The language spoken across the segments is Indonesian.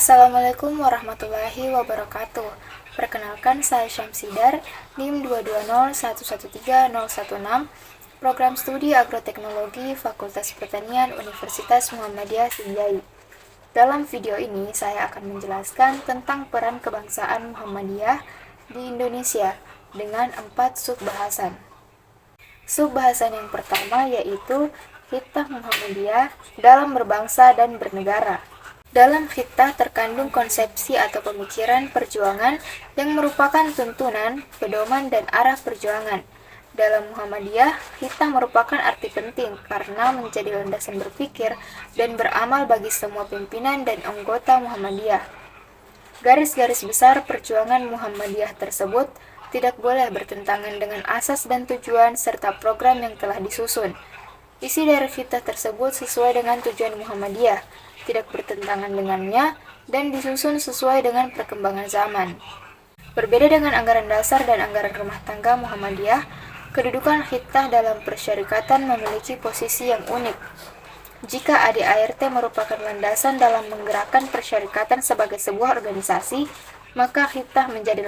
Assalamualaikum warahmatullahi wabarakatuh. Perkenalkan, saya Syamsidar, NIM 220113016, Program Studi Agroteknologi Fakultas Pertanian Universitas Muhammadiyah Sinjai. Dalam video ini, saya akan menjelaskan tentang peran kebangsaan Muhammadiyah di Indonesia dengan 4 subbahasan. Subbahasan yang pertama yaitu Khittah Muhammadiyah dalam berbangsa dan bernegara. Dalam khittah terkandung konsepsi atau pemikiran perjuangan yang merupakan tuntunan, pedoman, dan arah perjuangan. Dalam Muhammadiyah, khittah merupakan arti penting karena menjadi landasan berpikir dan beramal bagi semua pimpinan dan anggota Muhammadiyah. Garis-garis besar perjuangan Muhammadiyah tersebut tidak boleh bertentangan dengan asas dan tujuan serta program yang telah disusun. Isi dari khittah tersebut sesuai dengan tujuan Muhammadiyah, tidak bertentangan dengannya, dan disusun sesuai dengan perkembangan zaman. Berbeda dengan anggaran dasar dan anggaran rumah tangga Muhammadiyah, kedudukan khittah dalam persyarikatan memiliki posisi yang unik. Jika ADART merupakan landasan dalam menggerakkan persyarikatan sebagai sebuah organisasi, maka khittah menjadi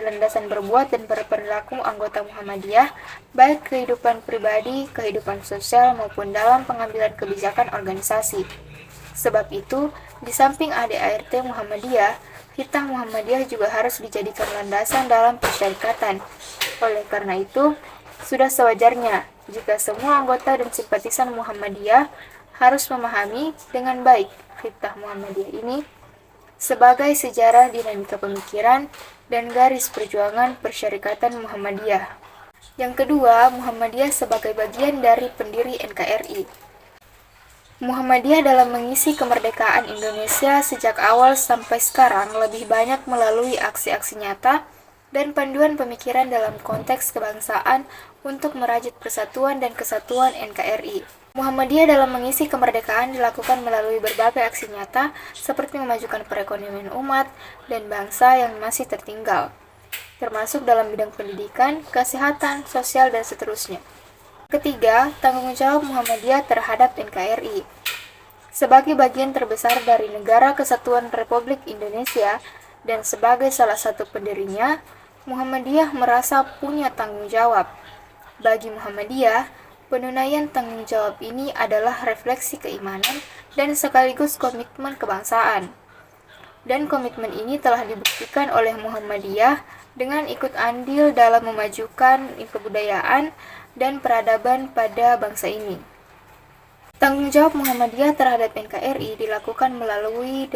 landasan berbuat dan berperilaku anggota Muhammadiyah, baik kehidupan pribadi, kehidupan sosial, maupun dalam pengambilan kebijakan organisasi. Sebab itu, di samping ADART Muhammadiyah, khittah Muhammadiyah juga harus dijadikan landasan dalam persyarikatan. Oleh karena itu, sudah sewajarnya jika semua anggota dan simpatisan Muhammadiyah harus memahami dengan baik khittah Muhammadiyah ini sebagai sejarah dinamika pemikiran dan garis perjuangan persyarikatan Muhammadiyah. Yang kedua, Muhammadiyah sebagai bagian dari pendiri NKRI. Muhammadiyah dalam mengisi kemerdekaan Indonesia sejak awal sampai sekarang lebih banyak melalui aksi-aksi nyata dan panduan pemikiran dalam konteks kebangsaan untuk merajut persatuan dan kesatuan NKRI. Muhammadiyah dalam mengisi kemerdekaan dilakukan melalui berbagai aksi nyata seperti memajukan perekonomian umat dan bangsa yang masih tertinggal, termasuk dalam bidang pendidikan, kesehatan, sosial, dan seterusnya. Ketiga, tanggung jawab Muhammadiyah terhadap NKRI. Sebagai bagian terbesar dari Negara Kesatuan Republik Indonesia dan sebagai salah satu pendirinya, Muhammadiyah merasa punya tanggung jawab. Bagi Muhammadiyah, penunaian tanggung jawab ini adalah refleksi keimanan dan sekaligus komitmen kebangsaan. Dan komitmen ini telah dibuktikan oleh Muhammadiyah dengan ikut andil dalam memajukan kebudayaan dan peradaban pada bangsa ini. Tanggung jawab Muhammadiyah terhadap NKRI dilakukan melalui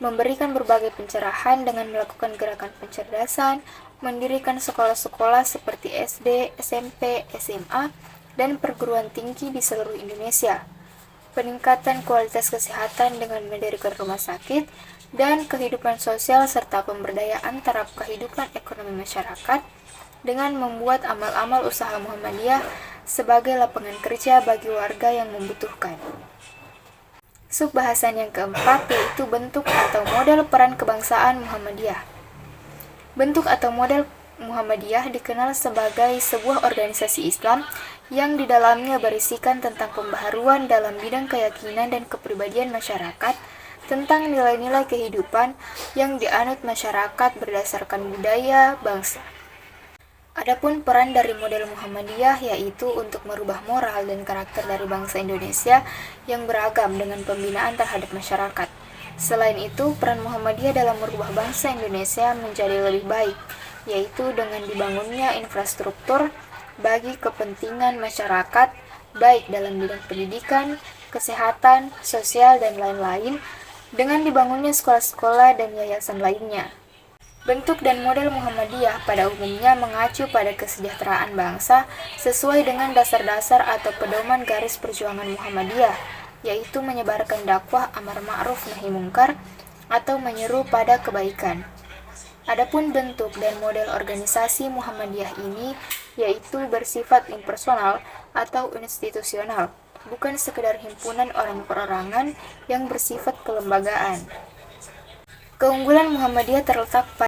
memberikan berbagai pencerahan dengan melakukan gerakan pencerdasan, mendirikan sekolah-sekolah seperti SD, SMP, SMA, dan perguruan tinggi di seluruh Indonesia, peningkatan kualitas kesehatan dengan mendirikan rumah sakit, dan kehidupan sosial serta pemberdayaan taraf kehidupan ekonomi masyarakat dengan membuat amal-amal usaha Muhammadiyah sebagai lapangan kerja bagi warga yang membutuhkan. Subbahasan yang keempat yaitu bentuk atau model peran kebangsaan Muhammadiyah. Bentuk atau model Muhammadiyah dikenal sebagai sebuah organisasi Islam yang di dalamnya berisikan tentang pembaharuan dalam bidang keyakinan dan kepribadian masyarakat, tentang nilai-nilai kehidupan yang dianut masyarakat berdasarkan budaya bangsa. Adapun peran dari model Muhammadiyah yaitu untuk merubah moral dan karakter dari bangsa Indonesia yang beragam dengan pembinaan terhadap masyarakat. Selain itu, peran Muhammadiyah dalam merubah bangsa Indonesia menjadi lebih baik, yaitu dengan dibangunnya infrastruktur bagi kepentingan masyarakat, baik dalam bidang pendidikan, kesehatan, sosial, dan lain-lain, dengan dibangunnya sekolah-sekolah dan yayasan lainnya. Bentuk dan model Muhammadiyah pada umumnya mengacu pada kesejahteraan bangsa sesuai dengan dasar-dasar atau pedoman garis perjuangan Muhammadiyah, yaitu menyebarkan dakwah amar ma'ruf nahi mungkar atau menyeru pada kebaikan. Adapun bentuk dan model organisasi Muhammadiyah ini yaitu bersifat impersonal atau institusional, bukan sekedar himpunan orang perorangan yang bersifat kelembagaan. Keunggulan Muhammadiyah terletak pada